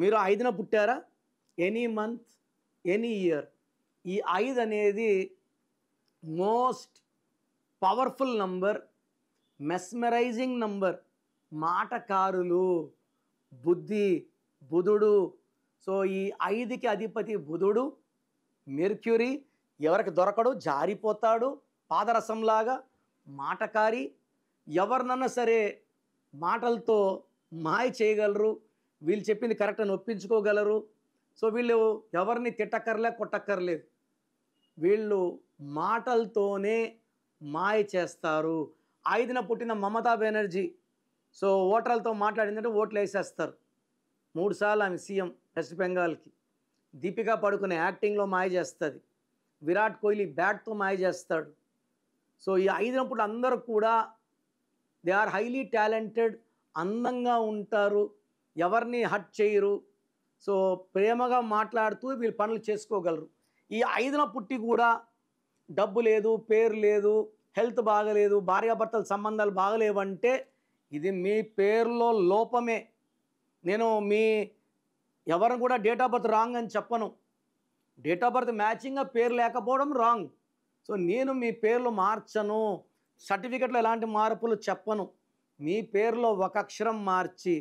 మీరు 5న పుట్టారా? Any month, any year. ఈ 5 అనేది most powerful number, mesmerizing number. మాటకారులు, బుద్ధి, బుధుడు. సో ఈ 5కి అధిపతి బుధుడు. మెర్క్యూరీ ఎవరికి దొరకడు, జారిపోతాడు పాదరసంలాగా. మాటకారి, ఎవరినన్నా సరే మాటలతో మాయ చేయగలరు. వీళ్ళు చెప్పింది కరెక్ట్ అని ఒప్పించుకోగలరు. సో వీళ్ళు ఎవరిని తిట్టక్కర్లే, కొట్టక్కర్లేదు. వీళ్ళు మాటలతోనే మాయ చేస్తారు. 5న పుట్టిన మమతా బెనర్జీ, సో ఓటర్లతో మాట్లాడిందంటే ఓట్లు వేసేస్తారు. 3 సార్లు ఆమె సీఎం వెస్ట్ బెంగాల్కి. దీపికా పడుకునే యాక్టింగ్లో మాయ చేస్తుంది. విరాట్ కోహ్లీ బ్యాట్తో మాయ చేస్తాడు. సో ఈ 5న పుట్టిన అందరూ కూడా దే ఆర్ హైలీ టాలెంటెడ్. అందంగా ఉంటారు, ఎవరిని హర్ట్ చేయరు. సో ప్రేమగా మాట్లాడుతూ వీళ్ళు పనులు చేసుకోగలరు. ఈ 5న పుట్టి కూడా డబ్బు లేదు, పేరు లేదు, హెల్త్ బాగలేదు, భార్యాభర్తల సంబంధాలు బాగలేవంటే ఇది మీ పేరులో లోపమే. నేను మీ ఎవరిని కూడా డేట్ ఆఫ్ బర్త్ రాంగ్ అని చెప్పను. డేట్ ఆఫ్ బర్త్ మ్యాచింగ్గా పేరు లేకపోవడం రాంగ్. సో నేను మీ పేర్లు మార్చను, సర్టిఫికెట్లో ఎలాంటి మార్పులు చెప్పను. మీ పేరులో ఒక అక్షరం మార్చి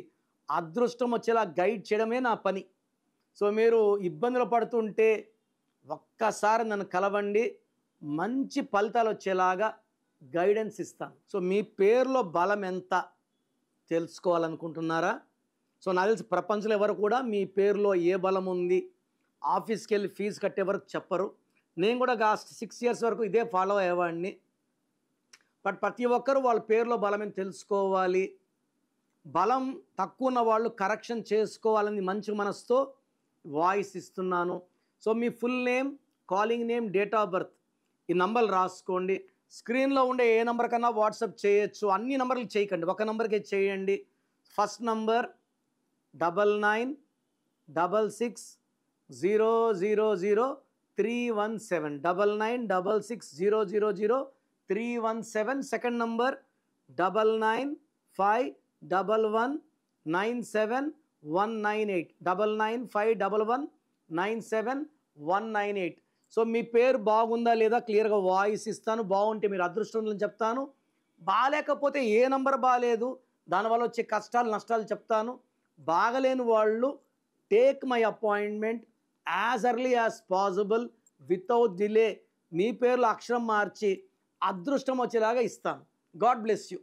అదృష్టం వచ్చేలా గైడ్ చేయడమే నా పని. సో మీరు ఇబ్బందులు పడుతుంటే ఒక్కసారి నన్ను కలవండి, మంచి ఫలితాలు వచ్చేలాగా గైడెన్స్ ఇస్తాను. సో మీ పేరులో బలం ఎంత తెలుసుకోవాలనుకుంటున్నారా? సో నాకు తెలిసి ప్రపంచంలో ఎవరు కూడా మీ పేరులో ఏ బలం ఉంది ఆఫీస్కి వెళ్ళి ఫీజు కట్టే వరకు చెప్పరు. నేను కూడా 6 ఇయర్స్ వరకు ఇదే ఫాలో అయ్యేవాడిని. బట్ ప్రతి ఒక్కరూ వాళ్ళ పేరులో బలమని తెలుసుకోవాలి. బలం తక్కువ ఉన్న వాళ్ళు కరెక్షన్ చేసుకోవాలని మంచి మనసుతో వాయిస్ ఇస్తున్నాను. So me full name, calling name, date of birth ఈ నంబర్లు రాసుకోండి. స్క్రీన్లో ఉండే ఏ నెంబర్ కన్నా వాట్సాప్ చేయొచ్చు. అన్ని నెంబర్లు చేయకండి, ఒక నెంబర్కే చేయండి. First number 9966000317 9966000317. Second number 9951197198 9951197198. So మీ పేరు బాగుందా లేదా క్లియర్గా వాయిస్ ఇస్తాను. బాగుంటే మీరు అదృష్టం చెప్తాను, బాగాలేకపోతే ఏ నంబర్ బాగాలేదు దానివల్ల వచ్చే కష్టాలు నష్టాలు చెప్తాను. బాగలేని వాళ్ళు take my appointment as early as possible without delay. మీ పేర్లో అక్షరం మార్చి అదృష్టం వచ్చేలాగా ఇస్తాను. God bless you.